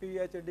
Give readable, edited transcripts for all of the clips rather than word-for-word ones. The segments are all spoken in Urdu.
PhD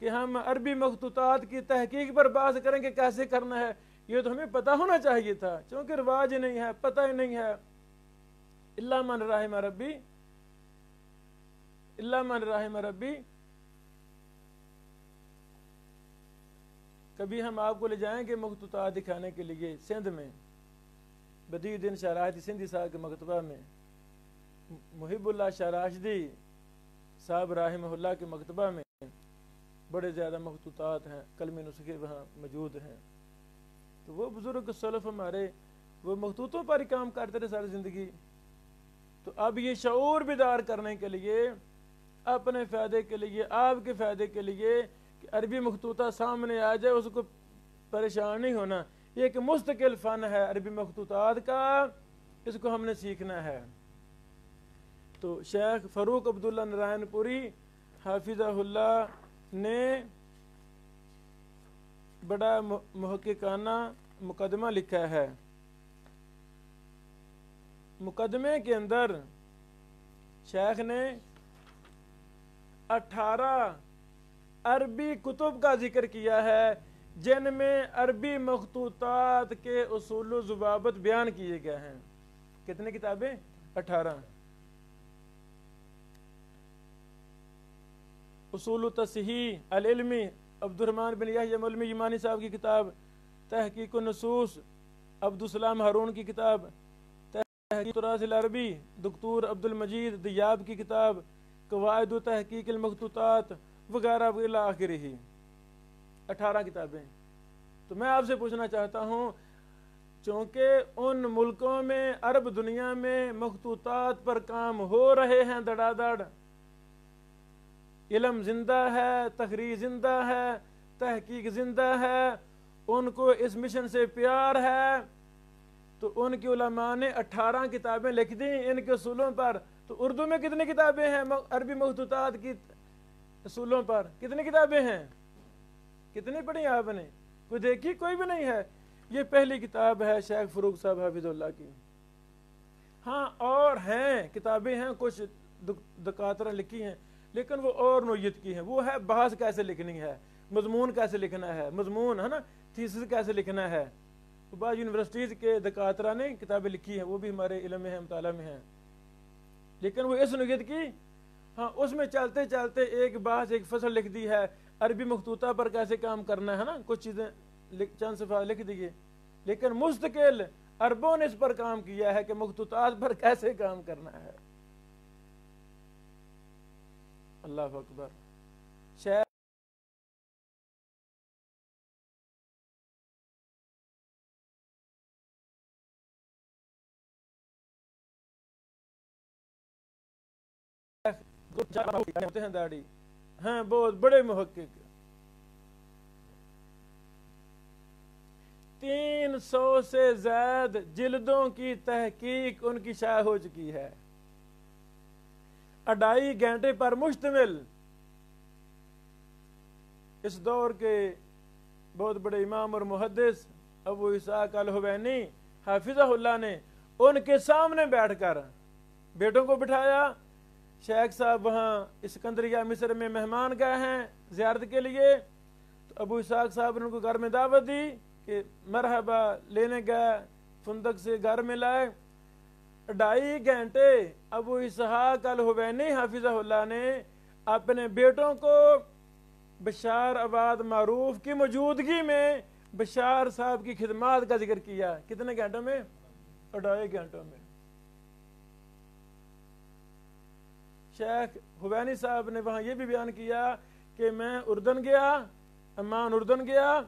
کہ ہم عربی مخطوطات کی تحقیق پر بحث کریں کہ کیسے کرنا ہے، یہ تو ہمیں پتہ ہونا چاہیے تھا، چونکہ رواج ہی نہیں ہے، پتہ ہی نہیں ہے. الا من رحم ربی، الا من رحم ربی. کبھی ہم آپ کو لے جائیں گے مخطوطات دکھانے کے لیے سندھ میں، بدیع الدین شاراشدی سندھی صاحب کے مکتبہ میں، محب اللہ شاراشدی صاحب رحمہ اللہ کے مکتبہ میں بڑے زیادہ مخطوطات ہیں، کلمی نسخے وہاں موجود ہیں. تو وہ بزرگ سلف ہمارے وہ مخطوطوں پر ہی کام کرتے رہے ساری زندگی. تو اب یہ شعور بیدار کرنے کے لیے، اپنے فائدے کے لیے، آپ کے فائدے کے لیے کہ عربی مخطوطہ سامنے آ جائے، اس کو پریشان نہیں ہونا. یہ ایک مستقل فن ہے عربی مخطوطات کا، اس کو ہم نے سیکھنا ہے. تو شیخ فاروق عبداللہ نارائن پوری حافظہ اللہ نے بڑا محققانہ مقدمہ لکھا ہے. مقدمے کے اندر شیخ نے 18 عربی کتب کا ذکر کیا ہے جن میں عربی مخطوطات کے اصول و ضوابط بیان کیے گئے ہیں. کتنی کتابیں؟ 18. اصول تصحیح العلمی عبدالرحمن بن یحییٰ مولوی یمانی صاحب کی کتاب، تحقیق النصوص عبدالسلام ہارون کی کتاب، تحقیق تراث العربی دکتور عبدالمجید دیاب کی کتاب، قواعد و تحقیق المخطوطات وغیرہ وغیرہ آخری ہی 18 کتابیں. تو میں آپ سے پوچھنا چاہتا ہوں، چونکہ ان ملکوں میں عرب دنیا میں مخطوطات پر کام ہو رہے ہیں دڑا دڑ، علم زندہ ہے، تخریج زندہ ہے، تحقیق زندہ ہے، ان کو اس مشن سے پیار ہے، تو ان کی علماء نے 18 کتابیں لکھ دیں ان کے اصولوں پر. تو اردو میں کتنی کتابیں ہیں عربی مخطوطات کی اصولوں پر؟ کتنی کتابیں ہیں؟ کتنی پڑھی آپ نے؟ کوئی دیکھی؟ کوئی بھی نہیں ہے. یہ پہلی کتاب ہے شیخ فاروق صاحب حافظ اللہ کی. ہاں اور ہیں کتابیں ہیں، کچھ دکاترہ لکھی ہیں، لیکن وہ اور نوعیت کی ہیں. وہ ہے بحث کیسے لکھنی ہے، مضمون کیسے لکھنا ہے، مضمون ہے نا، تھیسس کیسے لکھنا ہے. بعض یونیورسٹیز کے دکاترہ نے کتابیں لکھی ہیں، وہ بھی ہمارے علم میں ہیں، مطالعہ میں ہیں، لیکن وہ اس نوعیت کی. ہاں اس میں چلتے چلتے ایک بحث، ایک فصل لکھ دی ہے عربی مخطوطہ پر کیسے کام کرنا ہے نا، کچھ چیزیں چند صفحات لکھ دیے، لیکن مستقل عربوں نے اس پر کام کیا ہے کہ مخطوطات پر کیسے کام کرنا ہے. اللہ اکبر. شیخ ہوتے ہیں داڑھی، ہاں بہت بڑے محقق، 300 سے زائد جلدوں کی تحقیق ان کی شائع ہو چکی ہے، 2.5 گھنٹے پر مشتمل. اس دور کے بہت بڑے امام اور محدث ابو اسحاق الحوینی حافظہ اللہ نے ان کے سامنے بیٹھ کر بیٹوں کو بٹھایا. شیخ صاحب وہاں اسکندریہ مصر میں مہمان گئے ہیں زیارت کے لیے، تو ابو اسحاق صاحب نے ان کو گھر میں دعوت دی کہ مرحبا، لینے گئے، فندق سے گھر میں لائے. 2.5 گھنٹے ابو اسحاق الحوینی حافظہ اللہ نے اپنے بیٹوں کو بشار آباد معروف کی موجودگی میں بشار صاحب کی خدمات کا ذکر کیا. کتنے گھنٹوں میں؟ 2.5 گھنٹوں میں. شیخ حوینی صاحب نے وہاں یہ بھی بیان کیا کہ میں اردن گیا، عمان اردن گیا،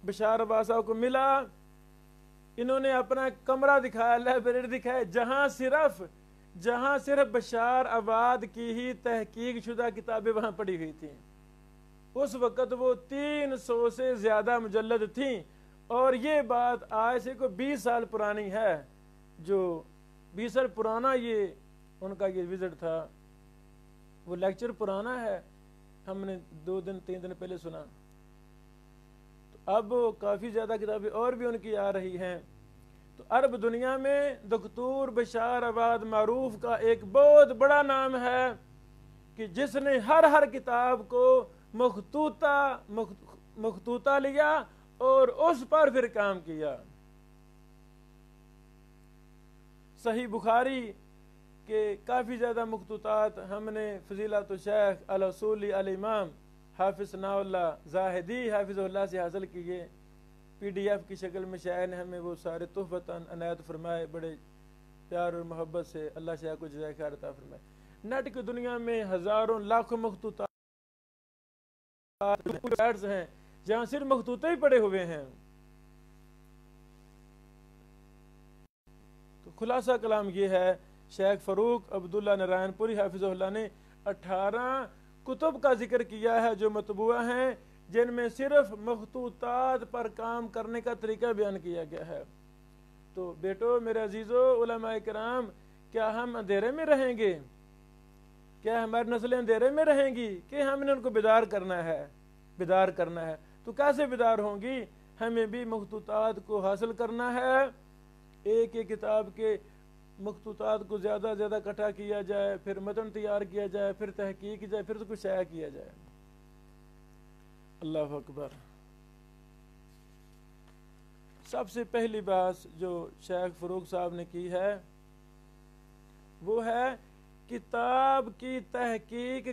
بشار آباد صاحب کو ملا، انہوں نے اپنا کمرہ دکھایا، لائبریری دکھایا، جہاں صرف بشار آباد کی ہی تحقیق شدہ کتابیں وہاں پڑھی ہوئی تھیں. اس وقت وہ 300 سے زیادہ مجلد تھیں، اور یہ بات آج سے کوئی 20 سال پرانی ہے. جو 20 سال پرانا یہ ان کا یہ وزٹ تھا، وہ لیکچر پرانا ہے، ہم نے 2-3 دن پہلے سنا. تو اب کافی زیادہ کتابیں اور بھی ان کی آ رہی ہیں. تو عرب دنیا میں دکتور بشار آباد معروف کا ایک بہت بڑا نام ہے کہ جس نے ہر کتاب کو مخطوطہ لیا اور اس پر پھر کام کیا. صحیح بخاری کے کافی زیادہ مخطوطات ہم نے فضیلت الشیخ الاصولی الامام حافظ ثناء اللہ زاہدی حافظ اللہ سے حاصل کیے. PDF کی شکل میں شاعر نے ہمیں وہ سارے تحفتاً عنایت فرمائے بڑے پیار اور محبت سے. اللہ شاہ کو جزائے خیر عطا فرمائے. نیٹ کی دنیا میں ہزاروں لاکھوں مخطوطات ہیں جہاں صرف مخطوطے ہی پڑے ہوئے ہیں. تو خلاصہ کلام یہ ہے، شیخ فاروق عبداللہ نارائن پوری حافظ اللہ نے 18 کتب کا ذکر کیا ہے جو مطبوعہ ہیں، جن میں صرف مخطوطات پر کام کرنے کا طریقہ بیان کیا گیا ہے. تو بیٹو میرے عزیزو علماء کرام، کیا ہم اندھیرے میں رہیں گے؟ کیا ہماری نسلیں اندھیرے میں رہیں گی کہ ہم نے ان کو بیدار کرنا ہے؟ تو کیسے بیدار ہوں گی؟ ہمیں بھی مخطوطات کو حاصل کرنا ہے. ایک ایک کتاب کے مخطوطات کو زیادہ زیادہ اکٹھا کیا جائے، پھر متن تیار کیا جائے، پھر تحقیق کی جائے، پھر اس کو شائع کیا جائے. اللہ اکبر. سب سے پہلی بات جو شیخ فاروق صاحب نے کی ہے وہ ہے کتاب کی تحقیق.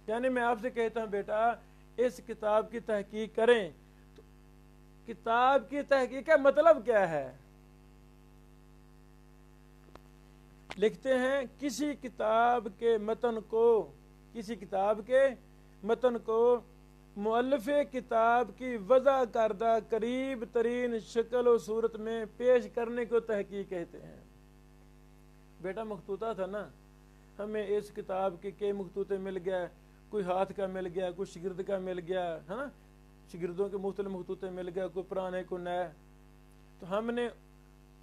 یعنی میں آپ سے کہتا ہوں بیٹا اس کتاب کی تحقیق کریں. تو کتاب کی تحقیق کا مطلب کیا ہے؟ لکھتے ہیں کسی کتاب کے متن کو مؤلف کتاب کی وضع کردہ قریب ترین شکل و صورت میں پیش کرنے کو تحقیق کہتے ہیں. بیٹا مخطوطہ تھا نا، ہمیں اس کتاب کے کئی مخطوطے مل گئے، کوئی ہاتھ کا مل گیا، کوئی شگرد کا مل گیا ہے نا، شگردوں کے مختلف مخطوطے مل گئے، کوئی پرانے کو نئے. تو ہم نے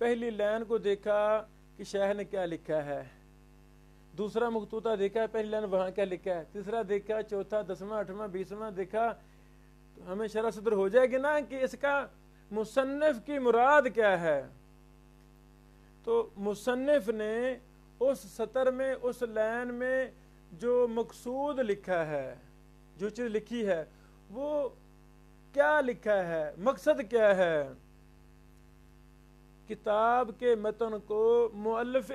پہلی لائن کو دیکھا کہ شیخ نے کیا لکھا ہے، دوسرا مخطوطہ دیکھا پہلی لائن وہاں کیا لکھا ہے، تیسرا دیکھا، چوتھا، 10واں، 8واں، 20واں دیکھا. تو ہمیں شرح صدر ہو جائے گی نا کہ اس کا مصنف کی مراد کیا ہے. تو مصنف نے اس سطر میں، اس لائن میں جو مقصود لکھا ہے، جو چیز لکھی ہے، وہ کیا لکھا ہے، مقصد کیا ہے. کتاب کے متن کو مؤلف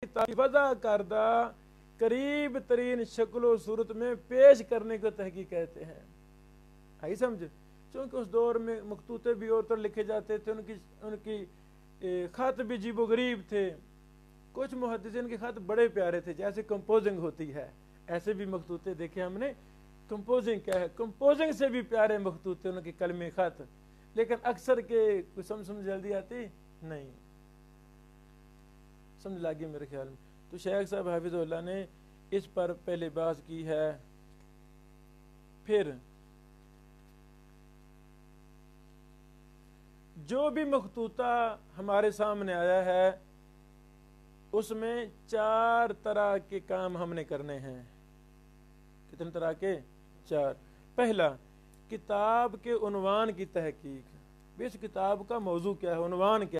کتاب وضع کردہ قریب ترین شکل و صورت میں پیش کرنے کو تحقیق کہتے ہیں. آئی سمجھ؟ چونکہ اس دور میں مخطوطے بھی اور طرح لکھے جاتے تھے، ان کی خط بھی عجیب و غریب تھے. کچھ محدثین کے خط بڑے پیارے تھے، جیسے کمپوزنگ ہوتی ہے، ایسے بھی مخطوطے دیکھے ہم نے. کمپوزنگ کیا ہے؟ کمپوزنگ سے بھی پیارے مخطوطے، ان کے کلمے خط. لیکن اکثر کے کوئی سمجھ جلدی آتی نہیں. سمجھ لگی میرے خیال میں. تو شیخ صاحب حافظ اللہ نے اس پر پہلے بات کی ہے. پھر جو بھی مخطوطہ ہمارے سامنے آیا ہے اس میں 4 طرح کے کام ہم نے کرنے ہیں. کتنے طرح کے؟ 4. پہلا، کتاب کے عنوان کی تحقیق. اس کتاب کا موضوع کیا ہے، عنوان کیا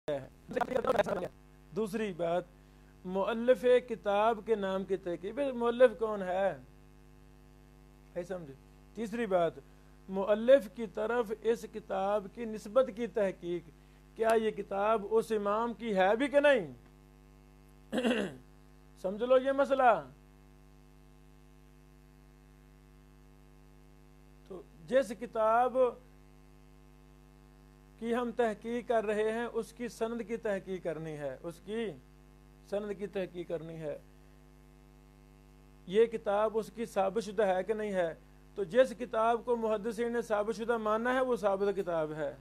ہے. دوسری بات، مؤلف کتاب کے نام کی تحقیق. مؤلف کون ہے سمجھے. تیسری بات، مؤلف کی طرف اس کتاب کی نسبت کی تحقیق. کیا یہ کتاب اس امام کی ہے بھی کہ نہیں؟ سمجھ لو یہ مسئلہ. تو جس کتاب کی ہم تحقیق کر رہے ہیں اس کی سند کی تحقیق کرنی ہے، اس کی سند کی تحقیق کرنی ہے. یہ کتاب اس کی ثابت شدہ ہے کہ نہیں ہے. تو جس کتاب کو محدثین نے ثابت شدہ مانا ہے وہ ثابت کتاب ہے.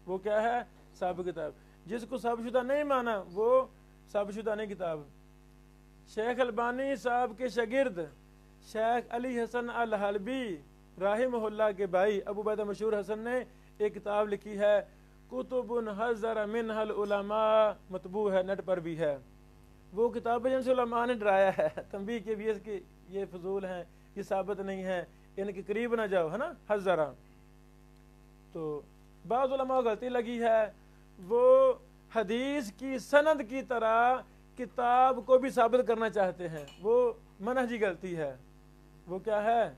وہ کیا ہے؟ ثابت کتاب. جس کو ثابت شدہ نہیں مانا وہ ثابت شدہ نہیں کتاب. شیخ البانی صاحب کے شاگرد شیخ علی حسن الحلبی رحمہ اللہ کے بھائی ابو عبیدہ مشہور حسن نے ایک کتاب لکھی ہے، کتب حذر منها العلماء، مطبوع ہے، نیٹ پر بھی ہے. وہ کتابیں جن سے علماء نے ڈرایا ہے، تنبیہ کے بھی اس کی یہ فضول ہیں، یہ ثابت نہیں ہے، ان کے قریب نہ جاؤ، ہے نا، حذرا. تو بعض علماء غلطی لگی ہے وہ حدیث کی سند کی طرح کتاب کو بھی ثابت کرنا چاہتے ہیں، وہ منہجی غلطی ہے۔ وہ کیا ہے؟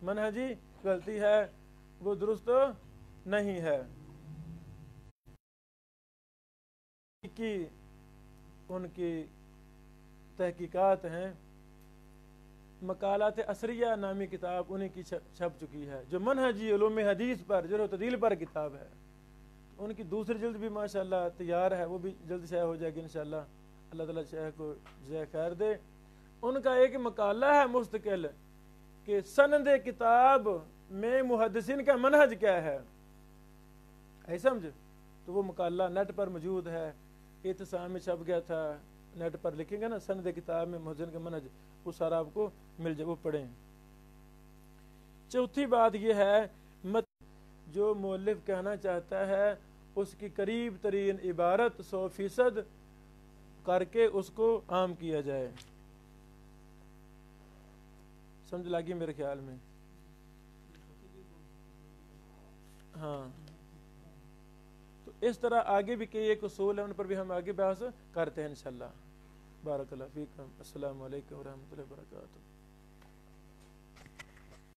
منہجی غلطی ہے، وہ درست نہیں ہے۔ ان کی تحقیقات ہیں، مقالات عصریہ نامی کتاب انہیں کی چھپ چکی ہے، جو منہجی علوم حدیث پر جرح و تعدیل پر کتاب ہے۔ ان کی دوسری جلد بھی ماشاءاللہ تیار ہے، وہ بھی جلد شائع ہو جائے گی انشاءاللہ۔ اللہ تعالیٰ شیخ کو جزائے خیر دے۔ ان کا ایک مقالہ ہے مستقل کہ سند کتاب میں محدثین کا منہج کیا ہے، ایسا سمجھ؟ تو وہ مقالہ نیٹ پر موجود ہے، اعتصام میں چھپ گیا تھا، نیٹ پر لکھیں گے نا سند کتاب میں محدثین کا منہج، وہ سارا آپ کو مل جائے، وہ پڑھیں۔ چوتھی بات یہ ہے جو مؤلف کہنا چاہتا ہے اس کی قریب ترین عبارت 100% کر کے اس کو عام کیا جائے۔ سمجھ لگی میرے خیال میں؟ ہاں، تو اس طرح آگے بھی کئی ایک اصول ہیں، ان پر بھی ہم آگے بحث کرتے ہیں انشاءاللہ۔ بارک اللہ فیکم۔ السلام علیکم ورحمۃ اللہ وبرکاتہ۔